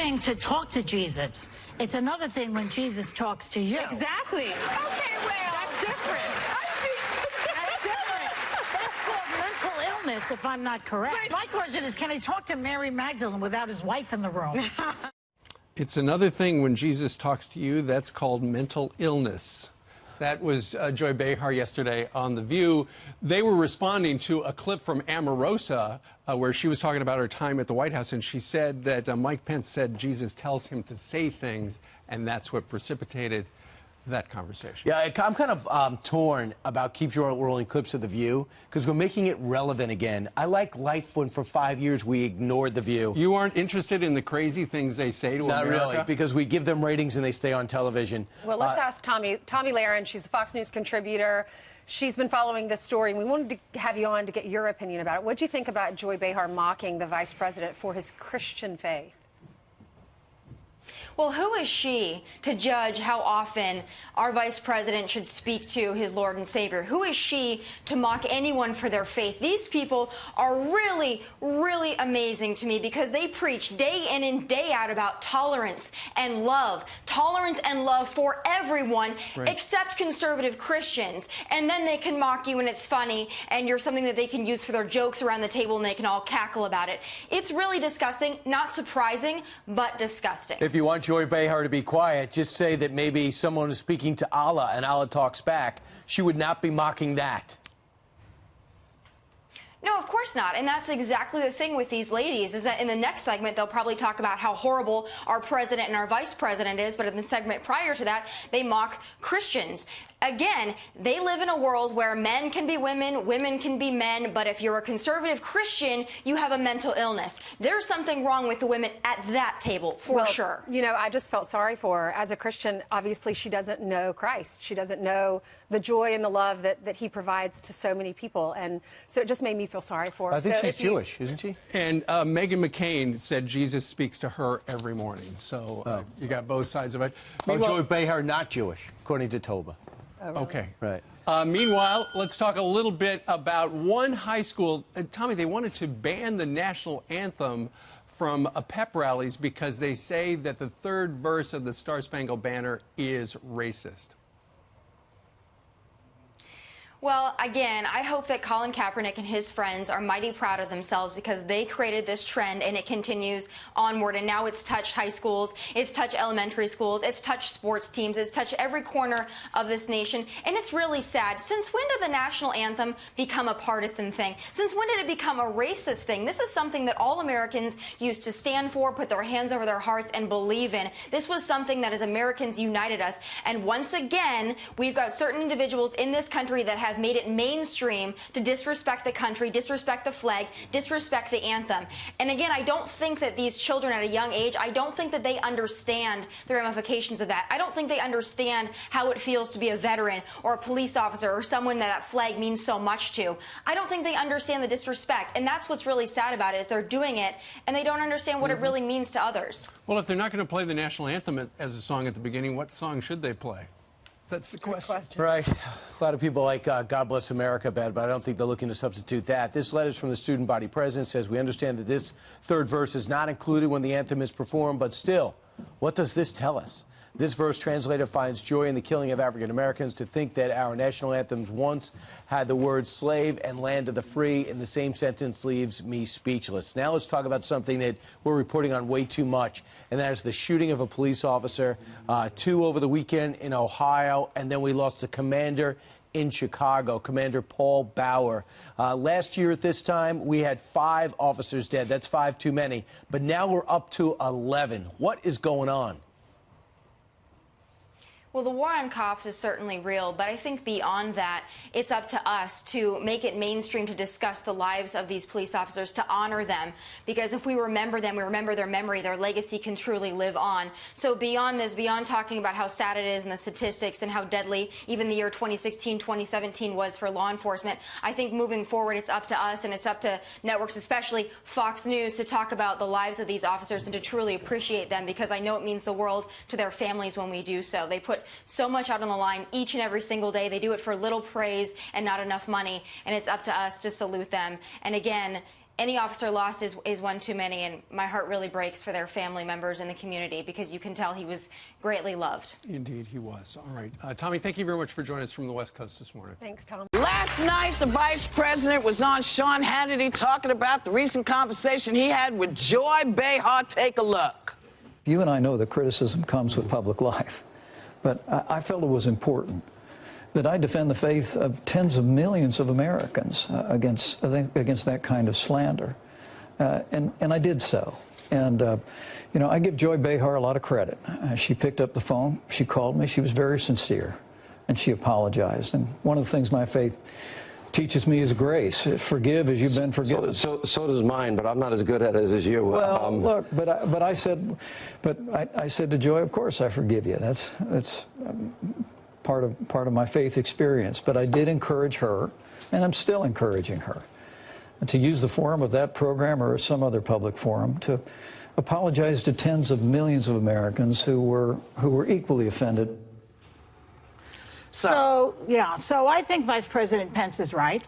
thing to talk to Jesus. It's another thing when Jesus talks to you. Exactly. Okay, well, That's different. That's different. That's called mental illness, if I'm not correct. My question is, can he talk to Mary Magdalene without his wife in the room? It's another thing when Jesus talks to you. That's called mental illness. That was Joy Behar yesterday on The View. They were responding to a clip from Omarosa where she was talking about her time at the White House, and she said that Mike Pence said Jesus tells him to say things, and that's what precipitated that conversation. Yeah, I'm kind of torn about keep your rolling clips of The View because we're making it relevant again. I like life when for 5 years we ignored The View. You aren't interested in the crazy things they say to America? Not really, because we give them ratings and they stay on television. Well, let's ask Tommy Lahren. She's a Fox News contributor. She's been following this story, and we wanted to have you on to get your opinion about it. What do you think about Joy Behar mocking the vice president for his Christian faith? Well, who is she to judge how often our vice president should speak to his Lord and Savior? Who is she to mock anyone for their faith? These people are really, really amazing to me because they preach day in and day out about tolerance and love for everyone except conservative Christians. And then they can mock you and it's funny and you're something that they can use for their jokes around the table and they can all cackle about it. It's really disgusting, not surprising, but disgusting. If you want Joy Behar to be quiet, just say that maybe someone is speaking to Allah and Allah talks back. She would not be mocking that. No, of course not. And that's exactly the thing with these ladies, is that in the next segment, they'll probably talk about how horrible our president and our vice president is. But in the segment prior to that, they mock Christians. Again, they live in a world where men can be women, women can be men. But if you're a conservative Christian, you have a mental illness. There's something wrong with the women at that table, for sure. You know, I just felt sorry for her. As a Christian, obviously, she doesn't know Christ. She doesn't know the joy and the love that he provides to so many people. And so it just made me feel sorry for her. I think she's Jewish, isn't she? And Meghan McCain said Jesus speaks to her every morning. So you got both sides of it. Joy Behar not Jewish, according to Toba. Oh, really? Okay. Right. Meanwhile, let's talk a little bit about one high school. Tommy, they wanted to ban the national anthem from pep rallies because they say that the third verse of the Star-Spangled Banner is racist. Well, again, I hope that Colin Kaepernick and his friends are mighty proud of themselves because they created this trend and it continues onward. And now it's touched high schools, it's touched elementary schools, it's touched sports teams, it's touched every corner of this nation. And it's really sad. Since when did the national anthem become a partisan thing? Since when did it become a racist thing? This is something that all Americans used to stand for, put their hands over their hearts, and believe in. This was something that as Americans united us. And once again, we've got certain individuals in this country that have made it mainstream to disrespect the country, disrespect the flag, disrespect the anthem. And again, I don't think that these children at a young age, I don't think that they understand the ramifications of that. I don't think they understand how it feels to be a veteran or a police officer or someone that flag means so much to. I don't think they understand the disrespect. And that's what's really sad about it, is they're doing it and they don't understand what it really means to others. Well, if they're not going to play the national anthem as a song at the beginning, what song should they play? That's the question. Right. A lot of people like God Bless America bad, but I don't think they're looking to substitute that. This letter is from the student body president. Says, we understand that this third verse is not included when the anthem is performed, but still, what does this tell us? This verse translated finds joy in the killing of African Americans. To think that our national anthems once had the words slave and land of the free in the same sentence leaves me speechless. Now let's talk about something that we're reporting on way too much, and that is the shooting of a police officer, 2 over the weekend in Ohio, and then we lost the commander in Chicago, Commander Paul Bauer. Last year at this time, we had 5 officers dead. That's 5 too many. But now we're up to 11. What is going on? Well, the war on cops is certainly real, but I think beyond that, it's up to us to make it mainstream to discuss the lives of these police officers, to honor them, because if we remember them, we remember their memory, their legacy can truly live on. So beyond this, beyond talking about how sad it is and the statistics and how deadly even the year 2016, 2017 was for law enforcement, I think moving forward, it's up to us and it's up to networks, especially Fox News, to talk about the lives of these officers and to truly appreciate them, because I know it means the world to their families when we do so. They put so much out on the line each and every single day. They do it for little praise and not enough money, and it's up to us to salute them. And again, any officer lost is one too many, and my heart really breaks for their family members in the community because you can tell he was greatly loved. Indeed, he was. All right. Tommy, thank you very much for joining us from the West Coast this morning. Thanks, Tom. Last night, the vice president was on Sean Hannity talking about the recent conversation he had with Joy Behar. Take a look. You and I know that criticism comes with public life, but I felt it was important that I defend the faith of tens of millions of Americans against that kind of slander. And I did so. And, you know, I give Joy Behar a lot of credit. She picked up the phone, she called me, she was very sincere, and she apologized. And one of the things my faith teaches me is grace. Forgive as you've been forgiven. So does mine, but I'm not as good at it as you. Well, look, but I said to Joy, of course I forgive you. That's part of my faith experience. But I did encourage her, and I'm still encouraging her, to use the forum of that program or some other public forum to apologize to tens of millions of Americans who were equally offended. So I think Vice President Pence is right.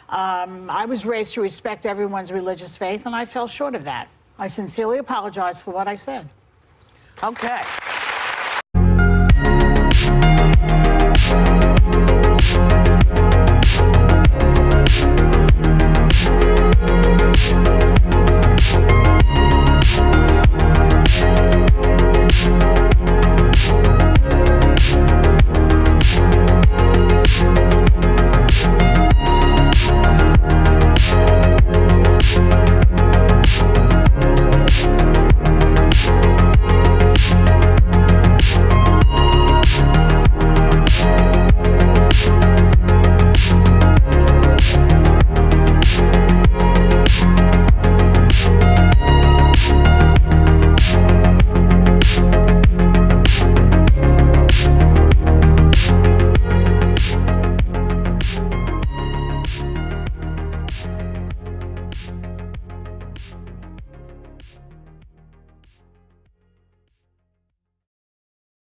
I was raised to respect everyone's religious faith, and I fell short of that. I sincerely apologize for what I said. Okay.